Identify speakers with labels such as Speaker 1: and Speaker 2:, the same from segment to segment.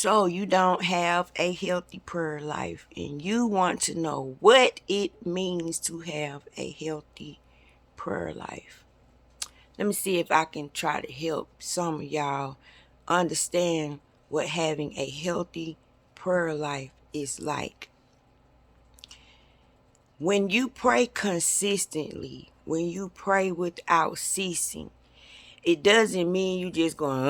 Speaker 1: So you don't have a healthy prayer life and you want to know what it means to have a healthy prayer life. Let me see if I can try to help some of y'all understand what having a healthy prayer life is like. When you pray consistently, when you pray without ceasing, it doesn't mean you just going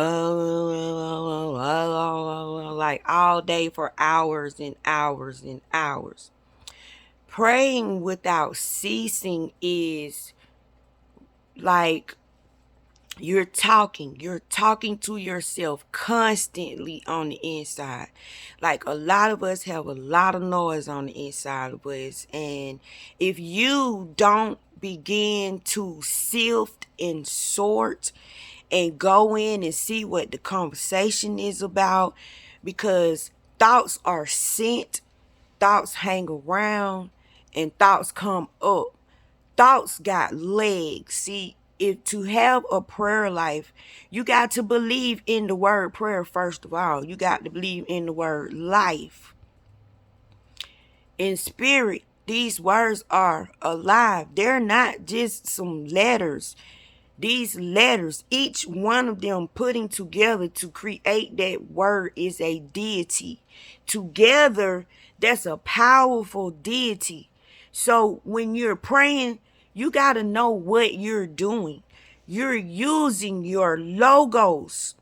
Speaker 1: like all day for hours and hours and hours. Praying without ceasing is like you're talking to yourself constantly on the inside. Like a lot of us have a lot of noise on the inside of us, and if you don't begin to sift and sort and go in and see what the conversation is about, because thoughts are sent, thoughts hang around, and thoughts come up. Thoughts got legs. See, if to have a prayer life, you got to believe in the word prayer first of all. You got to believe in the word life. In spirit, these words are alive. They're not just some letters. These letters, each one of them putting together to create that word, is a deity. Together, that's a powerful deity. So when you're praying, you got to know what you're doing. You're using your logos.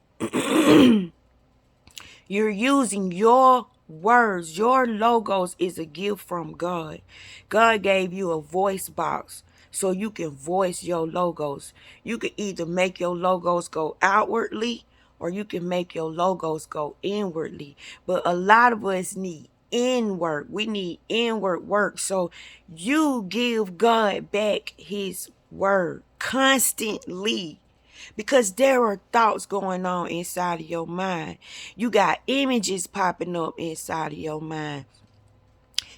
Speaker 1: You're using your words. Your logos is a gift from God. God gave you a voice box so you can voice your logos. You can either make your logos go outwardly or you can make your logos go inwardly. But a lot of us need inward. We need inward work. So you give God back his word constantly, because there are thoughts going on inside of your mind. You got images popping up inside of your mind.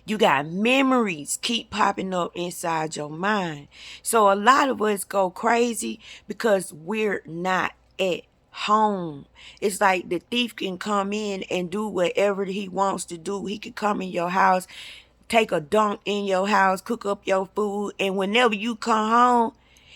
Speaker 1: You got memories keep popping up inside your mind. So a lot of us go crazy because we're not at home. It's like the thief can come in and do whatever he wants to do. He could come in your house, take a dunk in your house, cook up your food, and whenever you come home,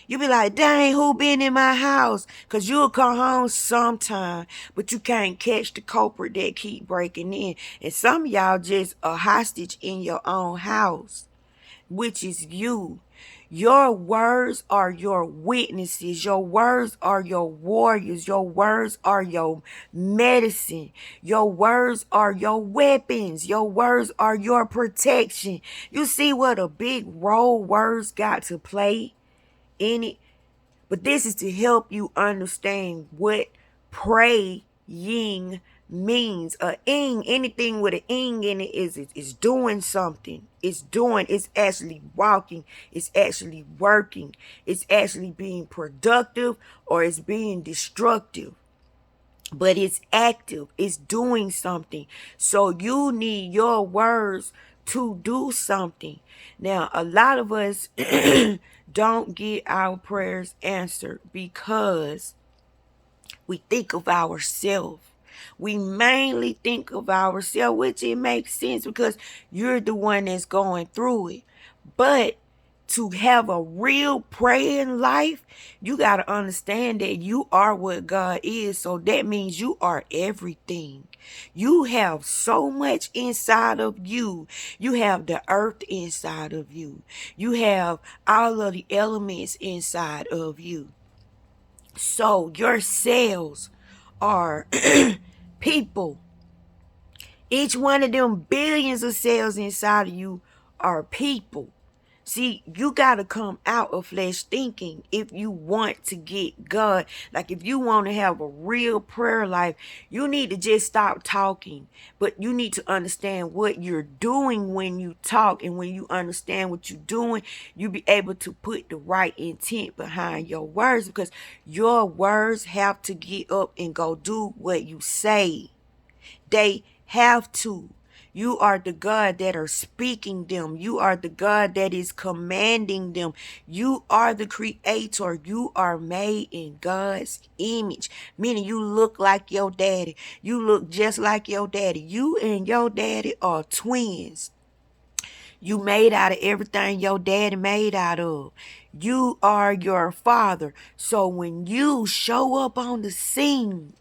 Speaker 1: you be like, dang, who been in my house? Because you'll come home sometime, but you can't catch the culprit that keep breaking in. And some of y'all just a hostage in your own house, which is you. Your words are your witnesses. Your words are your warriors. Your words are your medicine. Your words are your weapons. Your words are your protection. You see what a big role words got to play in it? But this is to help you understand what praying means. A ing, anything with an ing in it is doing something. It's actually walking. It's actually working. It's actually being productive, or it's being destructive. But it's active. It's doing something. So you need your words to do something. Now, a lot of us don't get our prayers answered because we think of ourselves. We mainly think of ourselves, which it makes sense because you're the one that's going through it. But to have a real praying life, you got to understand that you are what God is. So that means you are everything. You have so much inside of you. You have the earth inside of you. You have all of the elements inside of you. So your cells are people. Each one of them billions of cells inside of you are people. See, you got to come out of flesh thinking if you want to get God. Like if you want to have a real prayer life, you need to just stop talking. But you need to understand what you're doing when you talk. And when you understand what you're doing, you be able to put the right intent behind your words, because your words have to get up and go do what you say. They have to. You are the God that are speaking them. You are the God that is commanding them. You are the creator. You are made in God's image. Meaning you look like your daddy. You look just like your daddy. You and your daddy are twins. You made out of everything your daddy made out of. You are your father. So when you show up on the scene,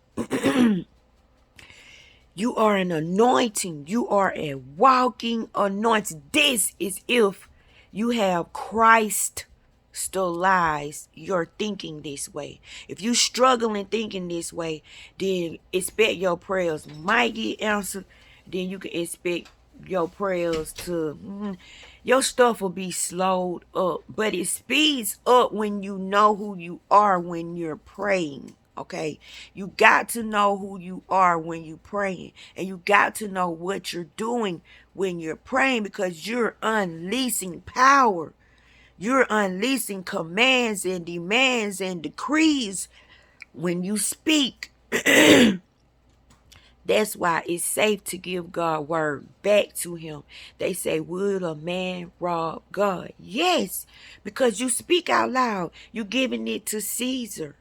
Speaker 1: you are an anointing. You are a walking anointing. This is if you have Christ still lies you're thinking this way. If you struggling thinking this way, then expect your prayers might get answered. Then you can expect your prayers to your stuff will be slowed up, but it speeds up when you know who you are when you're praying. Okay, you got to know who you are when you're praying, and you got to know what you're doing when you're praying, because you're unleashing power. You're unleashing commands and demands and decrees when you speak. That's why it's safe to give God word back to him. They say, would a man rob God? Yes, because you speak out loud. You're giving it to Caesar.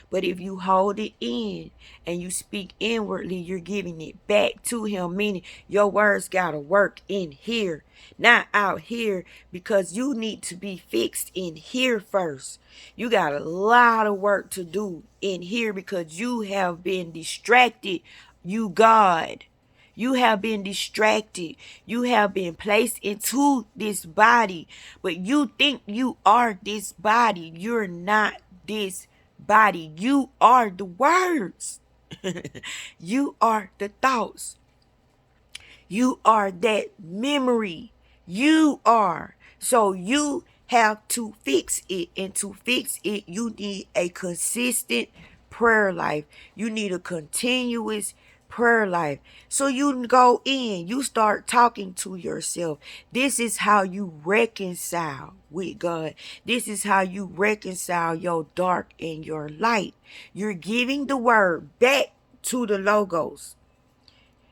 Speaker 1: But if you hold it in and you speak inwardly, you're giving it back to him, meaning your words got to work in here, not out here, because you need to be fixed in here first. You got a lot of work to do in here because you have been distracted. You God. You have been distracted. You have been placed into this body, but you think you are this body. You're not this body. You are the words. You are the thoughts. You are that memory. You are. So you have to fix it. And to fix it, you need a consistent prayer life. You need a continuous prayer life. So you go in, you start talking to yourself. This is how you reconcile with God. This is how you reconcile your dark and your light. You're giving the word back to the logos,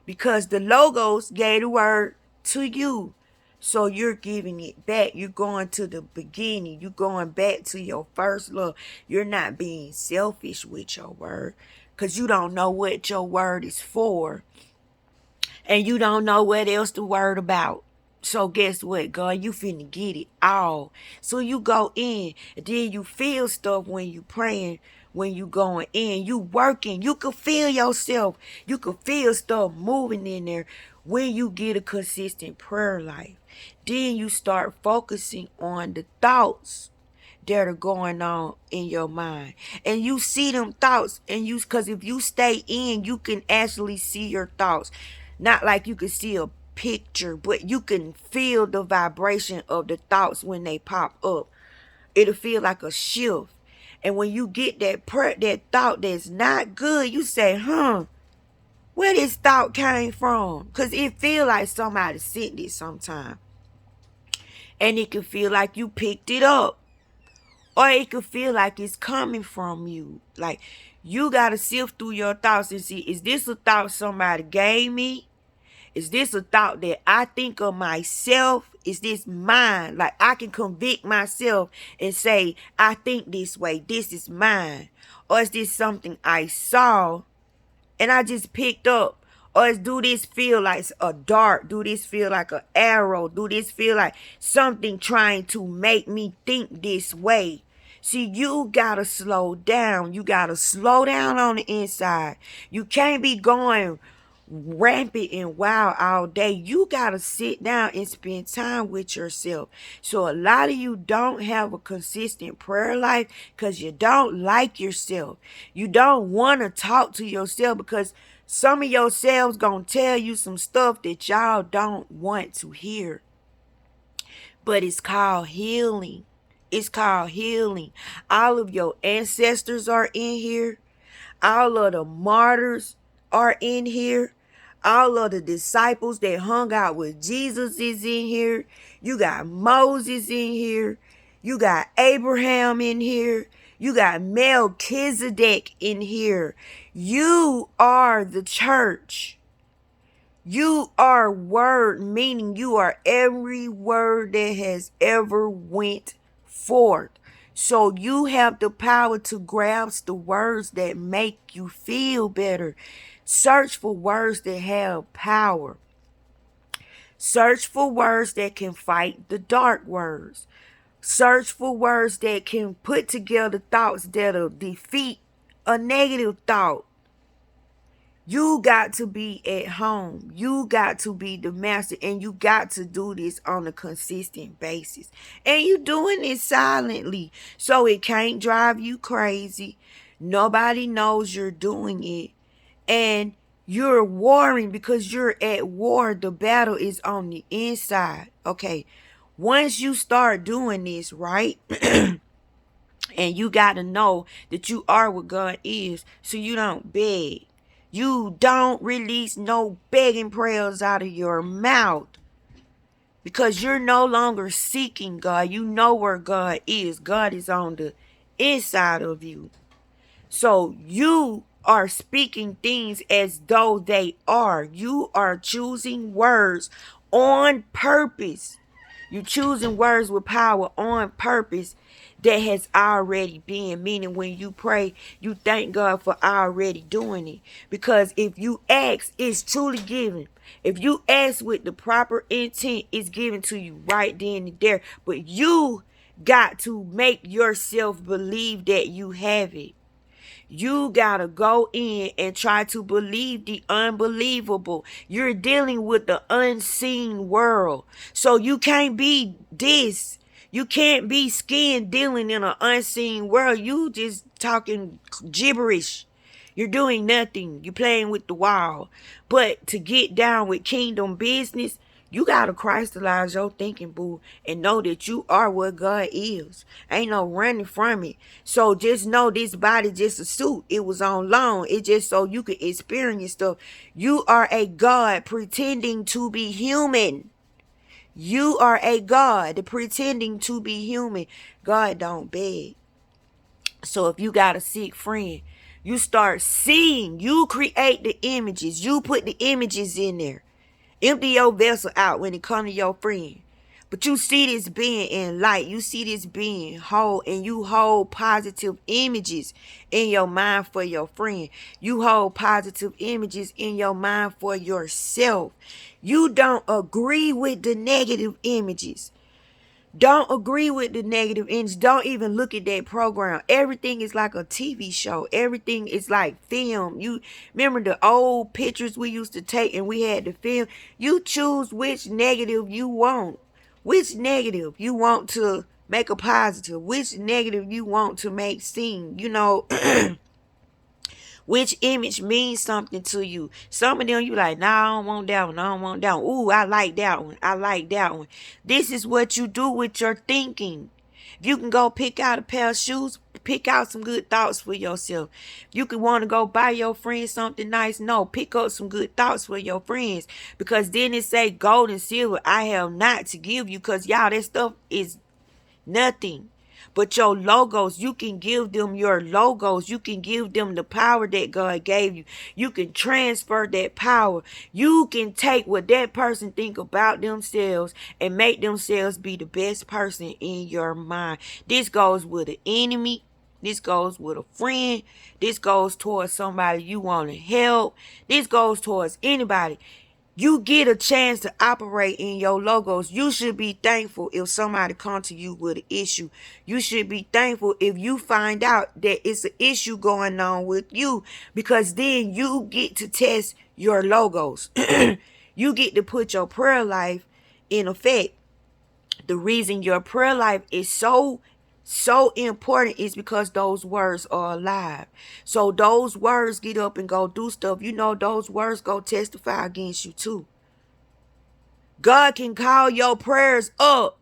Speaker 1: because the logos gave the word to you. So you're giving it back. You're going to the beginning. You're going back to your first love. You're not being selfish with your word, because you don't know what your word is for. And you don't know what else the word about. So guess what, God? You finna get it all. So you go in, and then you feel stuff when you praying, when you going in. You working. You can feel yourself. You can feel stuff moving in there when you get a consistent prayer life. Then you start focusing on the thoughts that are going on in your mind. And you see them thoughts, and you, because if you stay in, you can actually see your thoughts. Not like you can see a picture, but you can feel the vibration of the thoughts when they pop up. It'll feel like a shift. And when you get that thought that's not good, you say, where this thought came from? Because it feel like somebody sent it sometime. And it can feel like you picked it up. Or it could feel like it's coming from you. Like, you got to sift through your thoughts and see, is this a thought somebody gave me? Is this a thought that I think of myself? Is this mine? Like, I can convict myself and say, I think this way. This is mine. Or is this something I saw and I just picked up? Or do this feel like a dart? Do this feel like an arrow? Do this feel like something trying to make me think this way? See, you gotta slow down. You gotta slow down on the inside. You can't be going rampant and wild all day. You gotta sit down and spend time with yourself. So a lot of you don't have a consistent prayer life because you don't like yourself. You don't want to talk to yourself because some of yourselves gonna tell you some stuff that y'all don't want to hear. But it's called healing. It's called healing. All of your ancestors are in here. All of the martyrs are in here. All of the disciples that hung out with Jesus is in here. You got Moses in here. You got Abraham in here. You got Melchizedek in here. You are the church. You are word, meaning you are every word that has ever went forth. So you have the power to grasp the words that make you feel better. Search for words that have power. Search for words that can fight the dark words. Search for words that can put together thoughts that'll defeat a negative thought. You got to be at home. You got to be the master, and you got to do this on a consistent basis. And you doing it silently, so it can't drive you crazy. Nobody knows you're doing it. And you're warring because you're at war. The battle is on the inside. Okay. Once you start doing this, right? And you got to know that you are what God is, so you don't beg. You don't release no begging prayers out of your mouth, because you're no longer seeking God. You know where God is. God is on the inside of you. So you are speaking things as though they are. You are choosing words on purpose. You choosing words with power on purpose that has already been. Meaning when you pray, you thank God for already doing it. Because if you ask, it's truly given. If you ask with the proper intent, it's given to you right then and there. But you got to make yourself believe that you have it. You gotta go in and try to believe the unbelievable. You're dealing with the unseen world. So you can't be this. You can't be skin dealing in an unseen world. You just talking gibberish. You're doing nothing. You're playing with the wall. But to get down with kingdom business, you got to Christalize your thinking, boo, and know that you are what God is. Ain't no running from it. So just know this body just a suit. It was on loan. It just so you could experience stuff. You are a God pretending to be human. You are a God pretending to be human. God don't beg. So if you got a sick friend, you start seeing. You create the images. You put the images in there. Empty your vessel out when it comes to your friend. But you see this being in light. You see this being whole. And you hold positive images in your mind for your friend. You hold positive images in your mind for yourself. You don't agree with the negative images. Don't agree with the negative images. Don't even look at that program. Everything is like a TV show. Everything is like film. You remember the old pictures we used to take and we had the film? You choose which negative you want. Which negative you want to make a positive. Which negative you want to make seen. You know, which image means something to you. Some of them you like, nah, I don't want that one. I don't want that one. Ooh, I like that one. I like that one. This is what you do with your thinking. If you can go pick out a pair of shoes, pick out some good thoughts for yourself. If you can want to go buy your friends something nice, no, pick up some good thoughts for your friends. Because then it say gold and silver I have not to give you. Because y'all, that stuff is nothing. But your logos, you can give them your logos. You can give them the power that God gave you. You can transfer that power. You can take what that person think about themselves and make themselves be the best person in your mind. This goes with an enemy. This goes with a friend. This goes towards somebody you want to help. This goes towards anybody. You get a chance to operate in your logos. You should be thankful if somebody comes to you with an issue. You should be thankful if you find out that it's an issue going on with you, because then you get to test your logos. You get to put your prayer life in effect. The reason your prayer life is so important is because those words are alive. So those words get up and go do stuff. You know, those words go testify against you too. God can call your prayers up.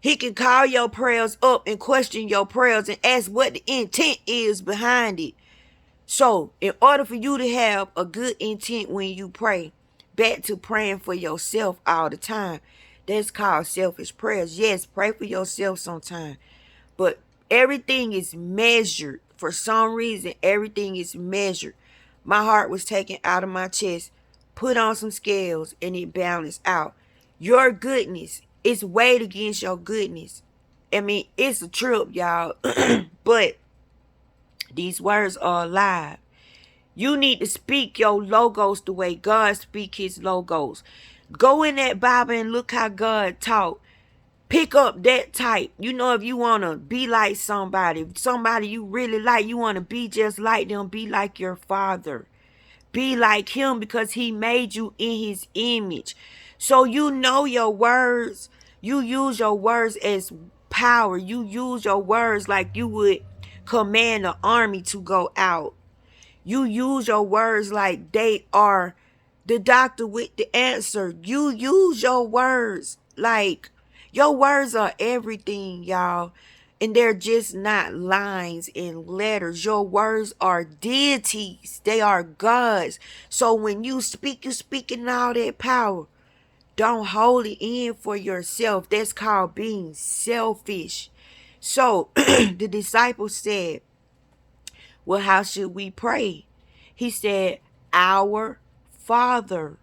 Speaker 1: He can call your prayers up and question your prayers and ask what the intent is behind it. So in order for you to have a good intent when you pray, back to praying for yourself all the time, that's called selfish prayers. Yes, pray for yourself sometime. But everything is measured. For some reason, everything is measured. My heart was taken out of my chest put on some scales and it balanced out. Your goodness is weighed against your goodness. I mean, it's a trip, y'all. But these words are alive. You need to speak your logos the way God speak his logos. Go in that Bible and look how God taught. Pick up that type. You know, if you want to be like somebody you really like, you want to be just like them, be like your father. Be like him because he made you in his image. So you know your words. You use your words as power. You use your words like you would command an army to go out. You use your words like they are the doctor with the answer. You use your words like your words are everything, y'all. And they're just not lines and letters. Your words are deities. They are gods. So when you speak, you're speaking all that power. Don't hold it in for yourself. That's called being selfish. So the disciples said, well, how should we pray? He said, Our Father,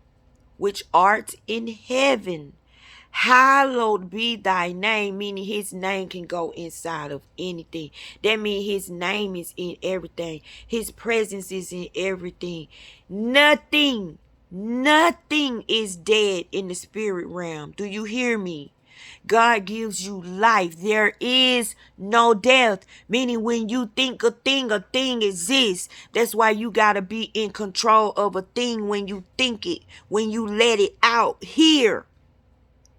Speaker 1: which art in heaven, hallowed be thy name, meaning his name can go inside of anything. That means his name is in everything. His presence is in everything. Nothing is dead in the spirit realm. Do you hear me? God gives you life. There is no death. Meaning when you think a thing exists. That's why you got to be in control of a thing when you think it. When you let it out here.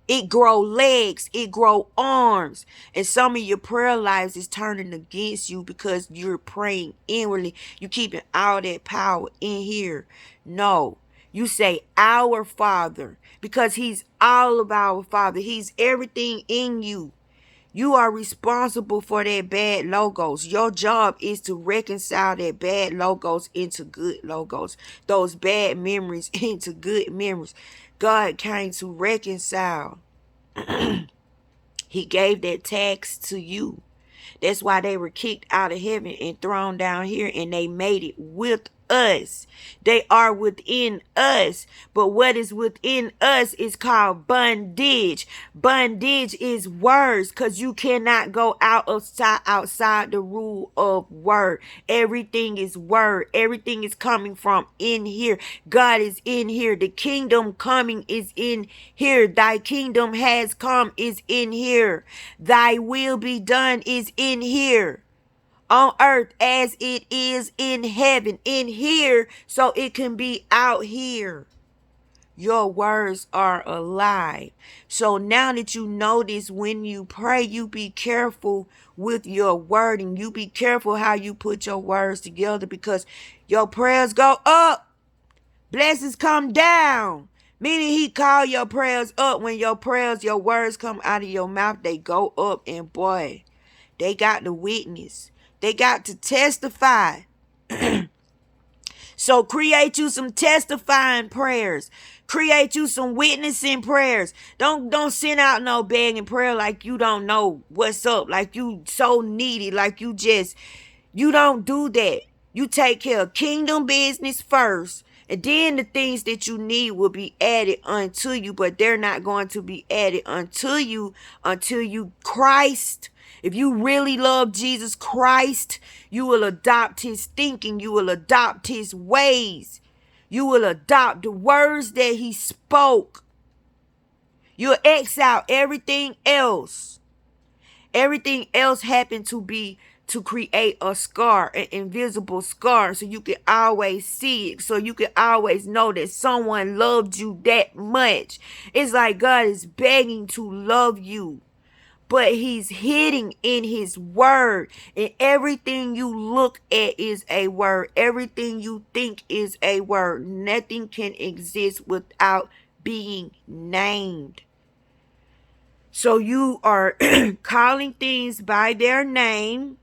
Speaker 1: It grow legs, it grow arms. And some of your prayer lives is turning against you because you're praying inwardly. You keeping all that power in here. No. You say our Father because he's all of our Father. He's everything in you. You are responsible for that bad logos. Your job is to reconcile that bad logos into good logos. Those bad memories into good memories. God came to reconcile. He gave that tax to you. That's why they were kicked out of heaven and thrown down here, and they made it with us. They are within us. But what is within us is called bondage. Bondage is words, because you cannot go outside the rule of word. Everything is word. Everything is coming from in here. God is in here. The kingdom coming is in here. Thy kingdom has come is in here. Thy will be done is in here. On earth as it is in heaven. In here so it can be out here. Your words are alive. So now that you know this, when you pray, you be careful with your wording. You be careful how you put your words together, because your prayers go up. Blessings come down. Meaning he call your prayers up. When your words come out of your mouth, they go up. And boy, they got the witness. They got to testify. So create you some testifying prayers. Create you some witnessing prayers. Don't send out no begging prayer like you don't know what's up. Like you so needy. Like you don't do that. You take care of kingdom business first. And then the things that you need will be added unto you. But they're not going to be added unto you until you Christ. If you really love Jesus Christ, you will adopt his thinking. You will adopt his ways. You will adopt the words that he spoke. You'll X out everything else. Everything else happened to create a scar, an invisible scar, so you can always see it, so you can always know that someone loved you that much. It's like God is begging to love you. But he's hidden in his word. And everything you look at is a word. Everything you think is a word. Nothing can exist without being named. So you are calling things by their name.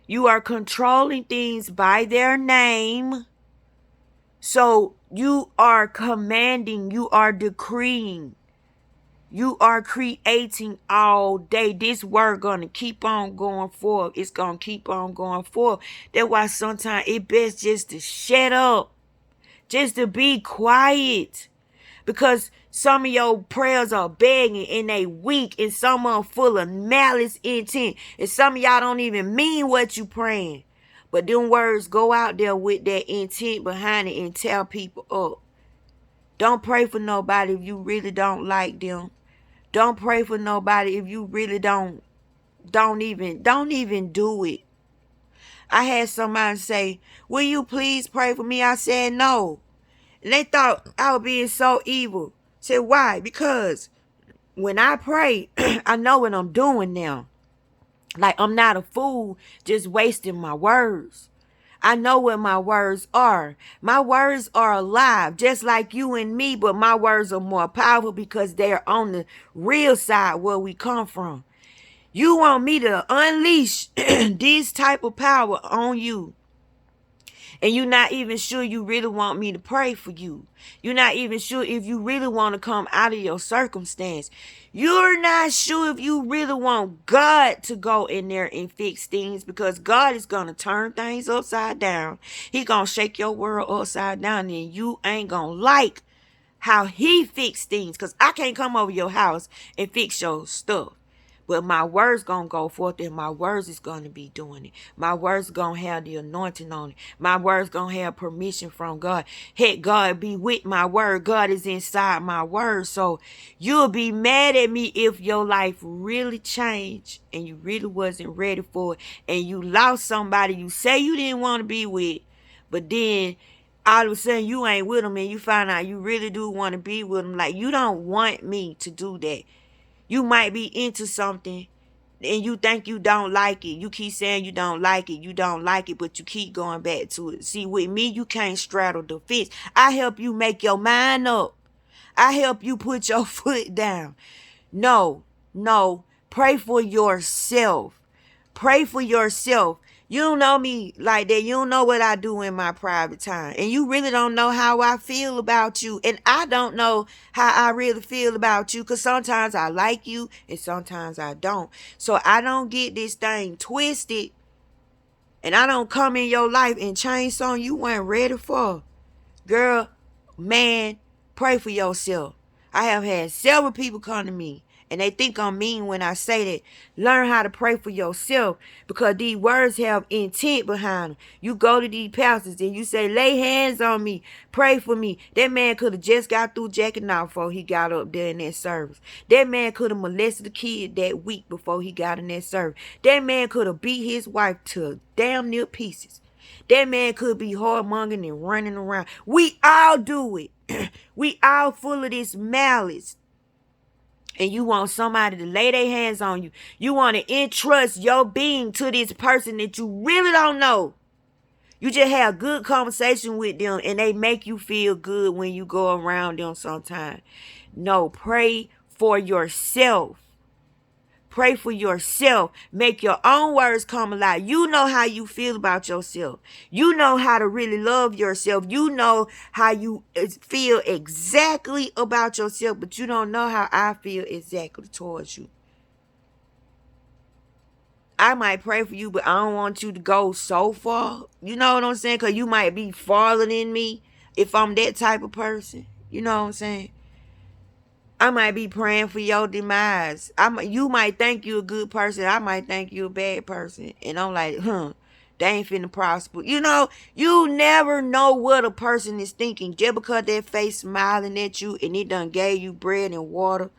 Speaker 1: You are controlling things by their name. So you are commanding. You are decreeing. You are creating all day. This word gonna keep on going forward. It's gonna keep on going forward. That's why sometimes it best just to shut up. just to be quiet. Because some of your prayers are begging and they weak, and some of them full of malice intent. And some of y'all don't even mean what you praying. But them words go out there with that intent behind it and tear people up. Don't pray for nobody if you really don't like them. Don't pray for nobody if you really don't even do it. I had somebody say, "Will you please pray for me?" I said no. And they thought I was being so evil. I said, why? Because when I pray, I know what I'm doing now. Like, I'm not a fool just wasting my words. I know what my words are. My words are alive, just like you and me, but my words are more powerful because they're on the real side where we come from. You want me to unleash this type of power on you, and you're not even sure you really want me to pray for you. You're not even sure if you really want to come out of your circumstance. You're not sure if you really want God to go in there and fix things, because God is going to turn things upside down. He going to shake your world upside down, and you ain't going to like how he fix things, because I can't come over your house and fix your stuff. But my words gonna go forth, and my words is gonna be doing it. My words gonna have the anointing on it. My words gonna have permission from God. Heck, God be with my word. God is inside my word. So you'll be mad at me if your life really changed and you really wasn't ready for it, and you lost somebody you say you didn't want to be with, but then all of a sudden you ain't with them and you find out you really do want to be with them. Like, you don't want me to do that. You might be into something and you think you don't like it. You keep saying you don't like it. You don't like it, but you keep going back to it. See, with me, you can't straddle the fence. I help you make your mind up. I help you put your foot down. No. Pray for yourself. Pray for yourself. You don't know me like that. You don't know what I do in my private time. And you really don't know how I feel about you. And I don't know how I really feel about you, because sometimes I like you and sometimes I don't. So I don't get this thing twisted. And I don't come in your life and change something you weren't ready for. Girl, man, pray for yourself. I have had several people come to me, and they think I'm mean when I say that. Learn how to pray for yourself, because these words have intent behind them. You go to these pastors and you say, lay hands on me, pray for me. That man could have just got through jacking off before he got up there in that service. That man could have molested a kid that week before he got in that service. That man could have beat his wife to damn near pieces. That man could be whoremongering and running around. We all do it. We all full of this malice. And you want somebody to lay their hands on you. You want to entrust your being to this person that you really don't know. You just have good conversation with them and they make you feel good when you go around them sometimes. No, pray for yourself. Pray for yourself. Make your own words come alive. You know how you feel about yourself. You know how to really love yourself. You know how you feel exactly about yourself, but you don't know how I feel exactly towards you. I might pray for you, but I don't want you to go so far. You know what I'm saying? Because you might be farther than me if I'm that type of person. You know what I'm saying? I might be praying for your demise. You might think you a good person. I might think you a bad person. And I'm like, they ain't finna prosper. You know, you never know what a person is thinking. Just because their face smiling at you and it done gave you bread and water,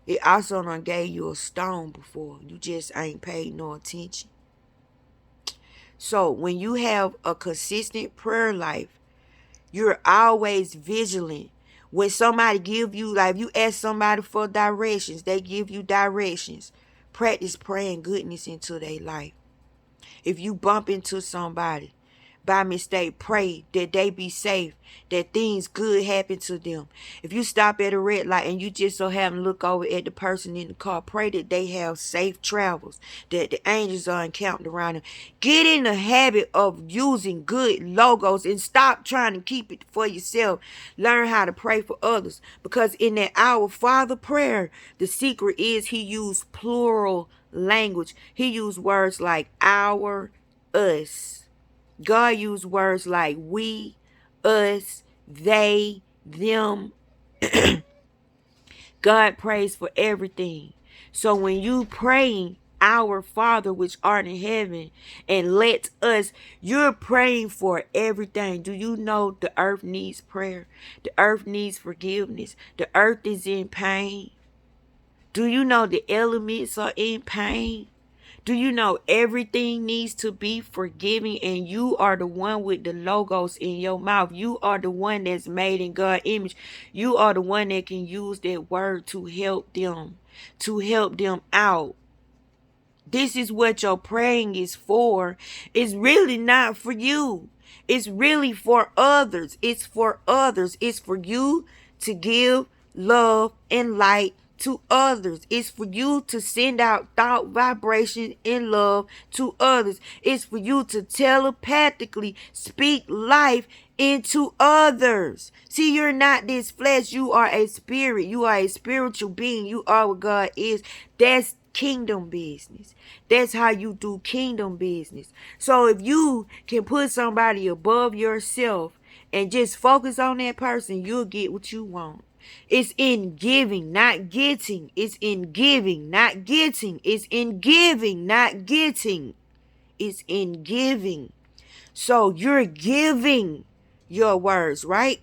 Speaker 1: it also done gave you a stone before. You just ain't paid no attention. So when you have a consistent prayer life, you're always vigilant. When somebody give you, like you ask somebody for directions, they give you directions. Practice praying goodness into their life. If you bump into somebody by mistake, pray that they be safe, that things good happen to them. If you stop at a red light and you just so happen to look over at the person in the car, pray that they have safe travels, that the angels are encamped around them. Get in the habit of using good logos and stop trying to keep it for yourself. Learn how to pray for others, because in that Our Father prayer, the secret is he used plural language. He used words like our, us. God used words like we, us, they, them. God prays for everything. So when you praying, our Father which art in heaven, and let us, you're praying for everything. Do you know the earth needs prayer? The earth needs forgiveness. The earth is in pain. Do you know the elements are in pain? Do you know everything needs to be forgiving, and you are the one with the logos in your mouth? You are the one that's made in God's image. You are the one that can use that word to help them out. This is what your praying is for. It's really not for you. It's really for others. It's for others. It's for you to give love and light to others. It's for you to send out thought vibration and love to others. It's for you to telepathically speak life into others. See, you're not this flesh. You are a spirit. You are a spiritual being. You are what God is. That's kingdom business. That's how you do kingdom business. So if you can put somebody above yourself and just focus on that person, you'll get what you want. It's in giving, not getting. It's in giving, not getting. It's in giving, not getting. It's in giving. So you're giving your words, right?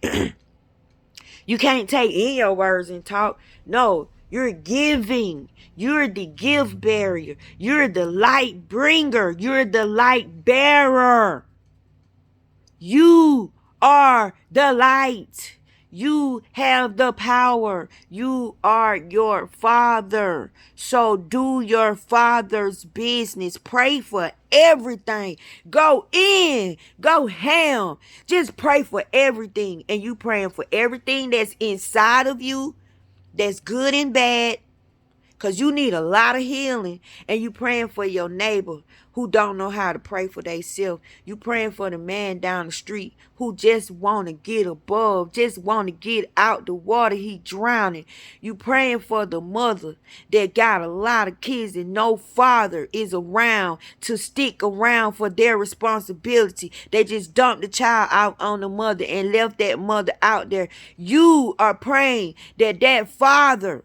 Speaker 1: You can't take in your words and talk. No, you're giving. You're the gift barrier. You're the light bringer. You're the light bearer. You are the light. You have the power. You are your Father. So do your Father's business. Pray for everything. Go in. Go ham. Just pray for everything. And you praying for everything that's inside of you, that's good and bad. Because you need a lot of healing. And you praying for your neighbor who don't know how to pray for themselves. You praying for the man down the street who just want to get above, just want to get out the water he drowning. You praying for the mother that got a lot of kids and no father is around to stick around for their responsibility. They just dumped the child out on the mother and left that mother out there. You are praying that that father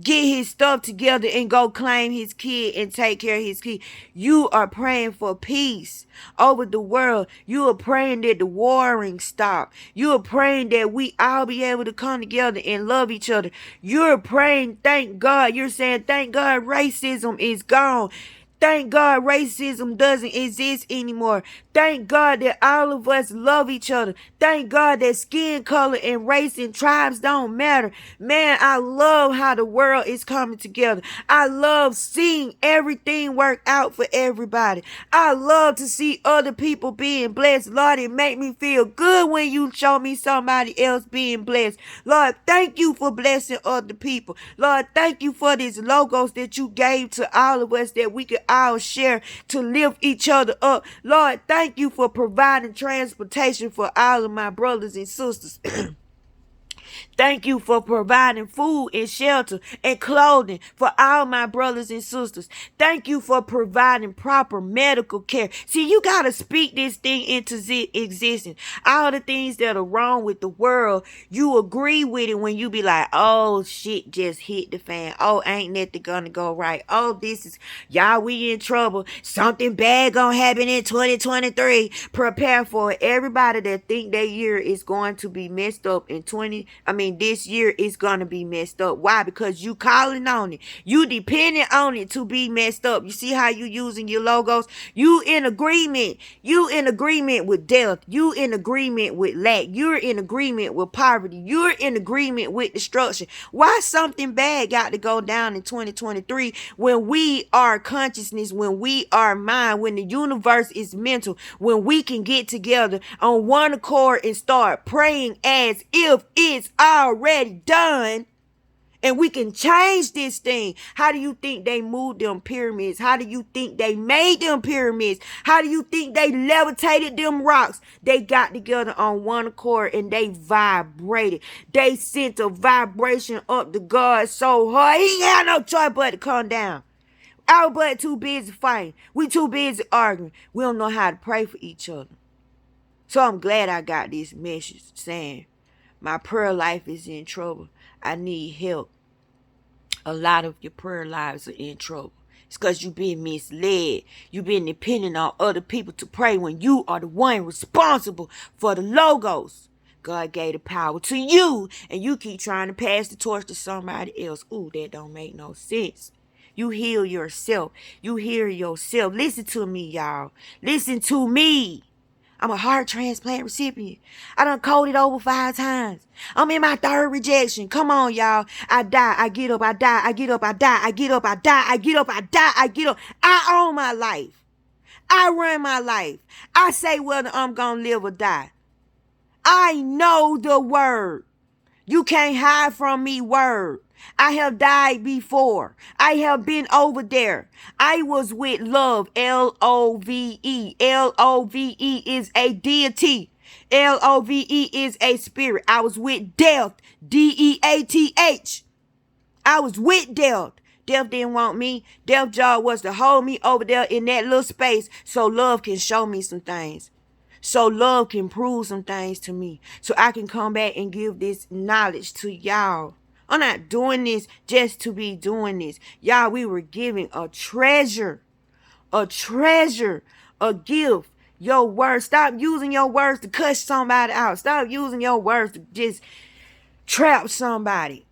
Speaker 1: get his stuff together and go claim his kid and take care of his kid. You are praying for peace over the world. You are praying that the warring stop. You are praying that we all be able to come together and love each other. You're praying, thank God. You're saying, thank God racism is gone. Thank God racism doesn't exist anymore. Thank God that all of us love each other. Thank God that skin color and race and tribes don't matter. Man, I love how the world is coming together. I love seeing everything work out for everybody. I love to see other people being blessed. Lord, it make me feel good when you show me somebody else being blessed. Lord, thank you for blessing other people. Lord, thank you for these logos that you gave to all of us that we could all share to lift each other up. Lord, thank you for providing transportation for all of my brothers and sisters. Thank you for providing food and shelter and clothing for all my brothers and sisters. Thank you for providing proper medical care. See, you got to speak this thing into existence. All the things that are wrong with the world, you agree with it when you be like, oh, shit just hit the fan. Oh, ain't nothing gonna go right. Oh, this is, y'all, we in trouble. Something bad gonna happen in 2023. Prepare for it. Everybody that think their year is going to be messed up in this year is gonna be messed up. Why? Because you calling on it. You depending on it to be messed up. You see how you using your logos? You in agreement. You in agreement with death. You in agreement with lack. You're in agreement with poverty. You're in agreement with destruction. Why something bad got to go down in 2023 when we are consciousness, when we are mind, when the universe is mental, when we can get together on one accord and start praying as if it's already done, and we can change this thing. How do you think they moved them pyramids? How do you think they made them pyramids? How do you think they levitated them rocks? They got together on one accord and they vibrated. They sent a vibration up to God so hard, he ain't had no choice but to come down. Our butt too busy fighting. We too busy arguing. We don't know how to pray for each other. So I'm glad I got this message saying my prayer life is in trouble. I need help. A lot of your prayer lives are in trouble. It's because you've been misled. You've been depending on other people to pray when you are the one responsible for the logos. God gave the power to you, and you keep trying to pass the torch to somebody else. Ooh, that don't make no sense. You heal yourself. You hear yourself. Listen to me, y'all. Listen to me. I'm a heart transplant recipient. I done coded over 5 times. I'm in my 3rd rejection. Come on, y'all. I die. I get up. I die. I get up. I die. I get up. I die. I get up. I die. I get up. I own my life. I run my life. I say whether I'm going to live or die. I know the word. You can't hide from me, word. I have died before. I have been over there. I was with love, L-O-V-E. L-O-V-E is a deity. L-O-V-E is a spirit. I was with death, D-E-A-T-H. I was with death. Death didn't want me. Death's job was to hold me over there in that little space so love can show me some things. So love can prove some things to me. So I can come back and give this knowledge to y'all. I'm not doing this just to be doing this. Y'all, we were giving a treasure. A treasure. A gift. Your words. Stop using your words to cuss somebody out. Stop using your words to just trap somebody.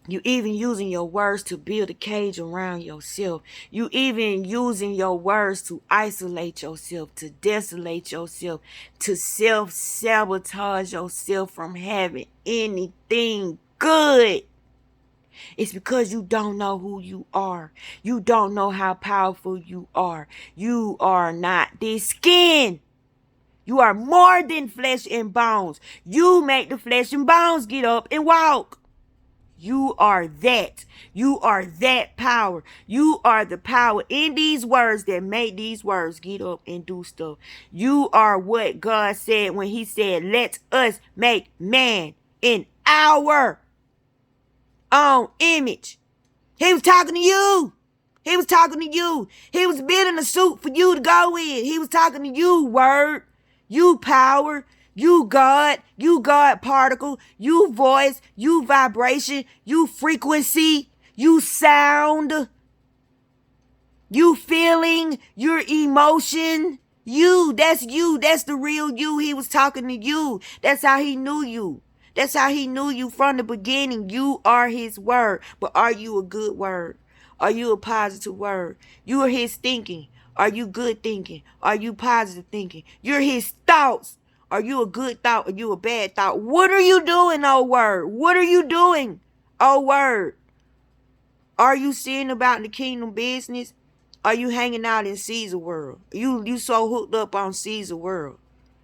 Speaker 1: You even using your words to build a cage around yourself. You even using your words to isolate yourself, to desolate yourself, to self-sabotage yourself from having anything good. It's because you don't know who you are. You don't know how powerful you are. You are not this skin. You are more than flesh and bones. You make the flesh and bones get up and walk. You are that. You are that power. You are the power in these words that make these words get up and do stuff. You are what God said when he said, let us make man in our own image. He was talking to you. He was talking to you. He was building a suit for you to go in. He was talking to you, word. You power. You God particle, you voice, you vibration, you frequency, you sound, you feeling, your emotion. That's the real you. He was talking to you. That's how he knew you. That's how he knew you from the beginning. You are his word. But are you a good word? Are you a positive word? You are his thinking. Are you good thinking? Are you positive thinking? You're his thoughts. Are you a good thought? Are you a bad thought? What are you doing, oh word? What are you doing, oh word? Are you seeing about the kingdom business? Are you hanging out in Caesar world? You so hooked up on Caesar world.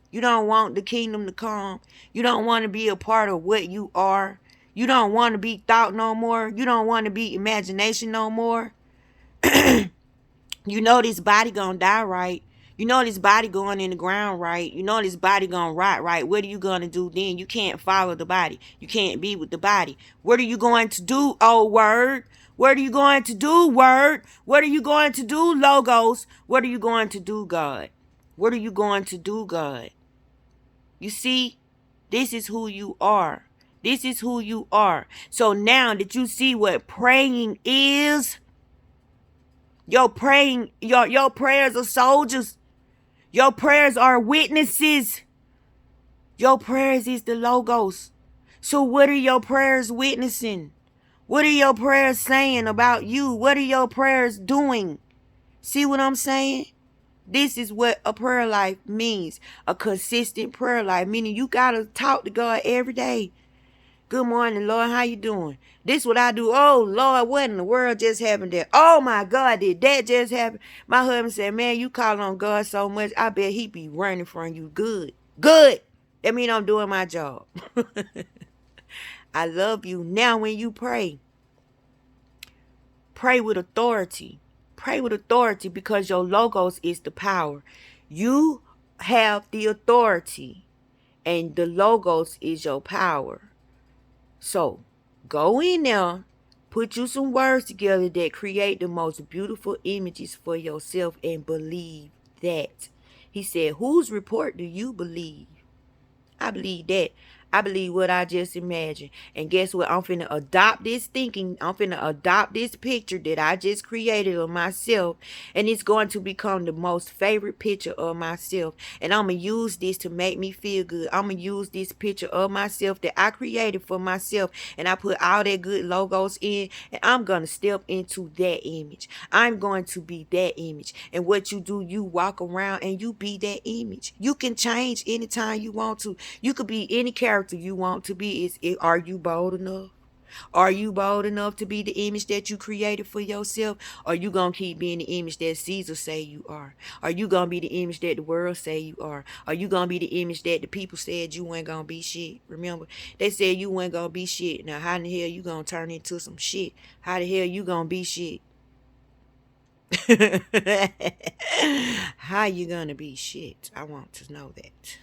Speaker 1: You don't want the kingdom to come. You don't want to be a part of what you are. You don't want to be thought no more. You don't want to be imagination no more. You know this body gonna die, right? You know this body going in the ground, right? You know this body gonna rot, right? What are you gonna do then? You can't follow the body. You can't be with the body. What are you going to do, oh word? What are you going to do, word? What are you going to do, logos? What are you going to do, God? What are you going to do, God? You see, this is who you are. This is who you are. So now that you see what praying is, your praying, your prayers are soldiers. Your prayers are witnesses. Your prayers is the logos. So what are your prayers witnessing? What are your prayers saying about you? What are your prayers doing? See what I'm saying? This is what a prayer life means. A consistent prayer life, meaning you got to talk to God every day. Good morning, Lord. How you doing? This what I do. Oh, Lord, what in the world just happened there? Oh, my God, did that just happen? My husband said, man, you call on God so much, I bet he be running from you. Good. Good. That mean I'm doing my job. I love you. Now when you pray with authority. Pray with authority because your logos is the power. You have the authority and the logos is your power. So, go in there, put you some words together that create the most beautiful images for yourself and believe that. He said, whose report do you believe? I believe that. I believe what I just imagined. And guess what? I'm finna adopt this thinking. I'm finna adopt this picture that I just created of myself. And it's going to become the most favorite picture of myself. And I'm going to use this to make me feel good. I'm going to use this picture of myself that I created for myself. And I put all that good logos in. And I'm going to step into that image. I'm going to be that image. And what you do, you walk around and you be that image. You can change anytime you want to. You could be any character you want to be. Are you bold enough? Are you bold enough to be the image that you created for yourself? Or are you going to keep being the image that Caesar say you are? Are you going to be the image that the world say you are? Are you going to be the image that the people said you ain't going to be shit? Remember, they said you ain't going to be shit. Now, how in the hell you going to turn into some shit? How the hell you going to be shit? How you going to be shit? I want to know that.